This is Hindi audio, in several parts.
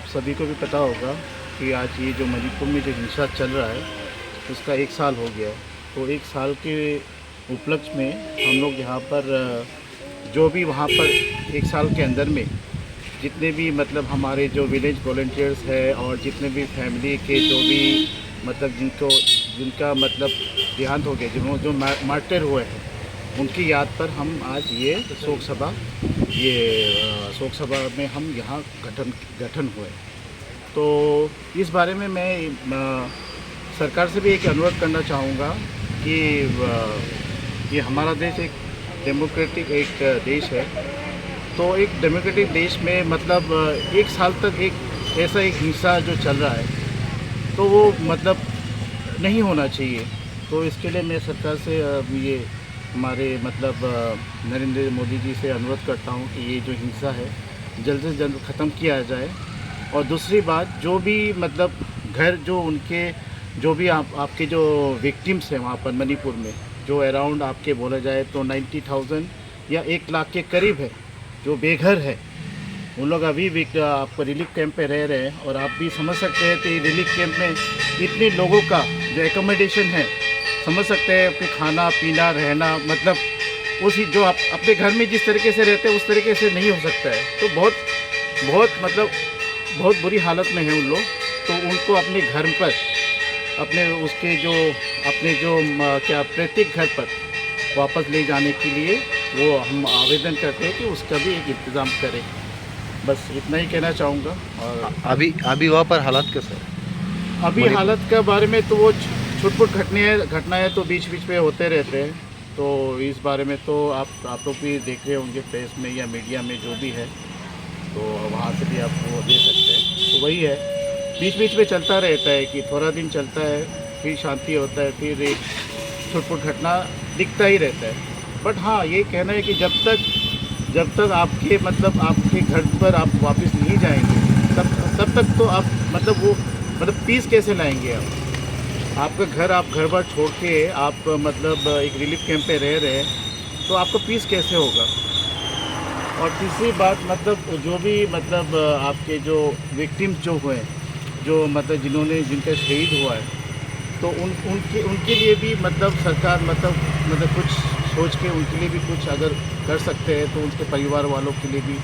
आप सभी को भी पता होगा कि आज ये जो मणिपुर में जो हिंसा चल रहा है उसका 1 साल हो गया है। तो 1 साल के उपलक्ष्य में हम लोग यहाँ पर जो भी वहाँ पर 1 साल के अंदर में जितने भी मतलब हमारे जो विलेज वॉलंटियर्स है और जितने भी फैमिली के जो भी मतलब जिनका मतलब देहांत हो गया, जिन्होंने जो मार्टर हुए हैं, उनकी याद पर हम आज ये शोक सभा में हम यहाँ गठन हुए। तो इस बारे में मैं सरकार से भी एक अनुरोध करना चाहूँगा कि ये हमारा देश एक डेमोक्रेटिक एक देश है। तो एक डेमोक्रेटिक देश में मतलब 1 साल तक एक ऐसा एक हिंसा जो चल रहा है तो वो मतलब नहीं होना चाहिए। तो इसके लिए मैं सरकार से ये हमारे मतलब नरेंद्र मोदी जी से अनुरोध करता हूँ कि ये जो हिंसा है जल्द से जल्द ख़त्म किया जाए। और दूसरी बात, जो भी मतलब घर जो उनके जो भी आपके जो विक्टिम्स हैं वहाँ पर मणिपुर में, जो अराउंड आपके बोला जाए तो 90,000 या 1 लाख के करीब है जो बेघर है, उन लोग अभी भी आपको रिलीफ कैंप पे रह रहे हैं। और आप भी समझ सकते हैं कि रिलीफ कैंप में इतने लोगों का जो एकोमोडेशन है, समझ सकते हैं कि खाना पीना रहना मतलब उसी जो आप अपने घर में जिस तरीके से रहते हैं उस तरीके से नहीं हो सकता है। तो बहुत बुरी हालत में है उन लोग। तो उनको अपने घर पर अपने उसके जो अपने जो क्या प्रत्येक घर पर वापस ले जाने के लिए वो हम आवेदन करते हैं कि उसका भी एक इंतज़ाम करें। बस इतना ही कहना चाहूँगा। और अभी वहाँ पर हालात कैसे है? अभी हालत के बारे में तो वो छुटपुट घटनाएँ तो बीच में होते रहते हैं। तो इस बारे में तो आप लोग भी देख रहे होंगे प्रेस में या मीडिया में जो भी है, तो वहाँ से भी आप वो दे सकते हैं। तो वही है, बीच में चलता रहता है कि थोड़ा दिन चलता है, फिर शांति होता है, फिर एक छुटपुट घटना दिखता ही रहता है। बट हाँ, ये कहना है कि जब तक आपके मतलब आपके घर पर आप वापस नहीं जाएंगे तब तक तो आप मतलब वो मतलब पीस कैसे लाएंगे आपका घर, आप घर बार छोड़ के आप मतलब एक रिलीफ कैंप पे रह रहे हैं, तो आपको पीस कैसे होगा। और तीसरी बात, मतलब जो भी मतलब आपके जो विक्टिम्स जो हुए, जो मतलब जिनका शहीद हुआ है, तो उनके लिए भी मतलब सरकार मतलब कुछ सोच के उनके लिए भी कुछ अगर कर सकते हैं तो उनके परिवार वालों के लिए भी,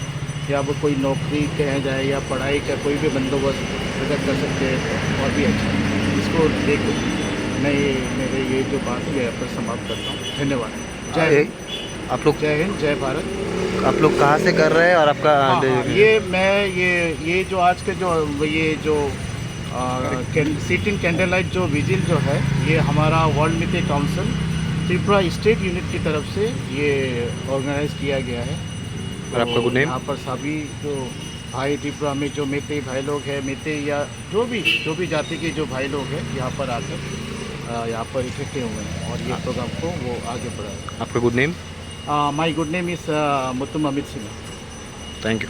या वो कोई नौकरी कहा जाए या पढ़ाई का कोई भी बंदोबस्त अगर कर सकते हैं तो और भी अच्छा। इसको देख मैं मेरे ये जो बात है यहाँ पर समाप्त करता हूँ। धन्यवाद। जय हिंद। आप लोग जय हिंद, जय भारत। आप लोग कहाँ से कर रहे हैं और आपका ये जो आज के जो सिटिंग कैंडल लाइट जो विजिल जो है, ये हमारा world Meetei council Tripura state unit की तरफ से ये ऑर्गेनाइज किया गया है। और आपका गुड नेम? यहाँ पर सभी जो भाई त्रिपुरा में जो मेते भाई लोग हैं, मेते या जो भी जाति के जो भाई लोग हैं, यहाँ पर आकर यहाँ पर इकट्ठे हुए हैं और ये प्रोग्राम को वो आगे बढ़ाए। आपका good name? My good name is Mutum Amit Singh. Thank you.